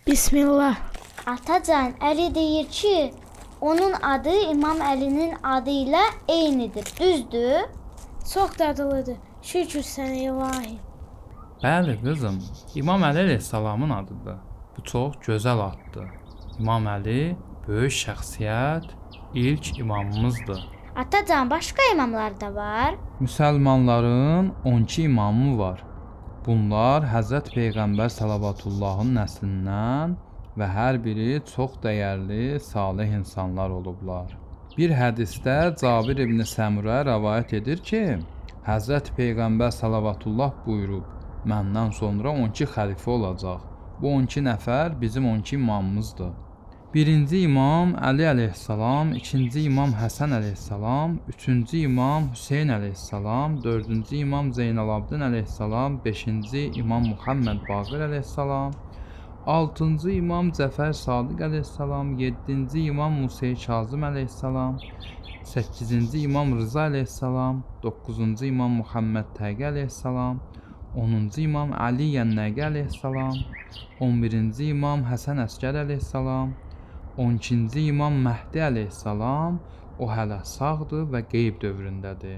Bismillah. Atacan, Əli deyir ki, onun adı İmam Əlinin adı ilə eynidir. Düzdür? Çox dadılıdır. Şükür sənə ilahi. Bəli qızım, İmam Əli əleyhissalamın adıdır. Bu çox gözəl addır. İmam Əli böyük şəxsiyyət, ilk imamımızdır. Atacan, başqa imamlar da var. Müsəlmanların 12 imamı var. Bunlar Həzrət Peyğəmbər sallavatullahın nəslindən və hər biri çox dəyərli, salih insanlar olublar. Bir hədisdə Cabir ibn Səmurə rəvayət edir ki, Həzrət Peyğəmbər sallallahu buyurub, məndən sonra 12 xəlifə olacaq. Bu 12 nəfər bizim 12 imamımızdır. Birinci imam Əli əleyhissalam, ikinci imam Həsən əleyhissalam, üçüncü imam Hüseyn əleyhissalam, dördüncü imam Zeynalabdin əleyhissalam, beşinci imam Muhammed Baqir əleyhissalam, altıncı imam Cəfər Sadiq əleyhissalam, yeddinci imam Musa Kazım əleyhissalam, səkkizinci imam Rıza əleyhissalam, doqquzuncu imam Muhammed Təqi əleyhissalam, 10-cu imam Ali Yənnəqi əleyhissalam, 11-ci imam Həsən Əskər əleyhissalam, 12-ci imam Məhdi əleyhissalam, o hələ sağdır və qeyb dövründədir.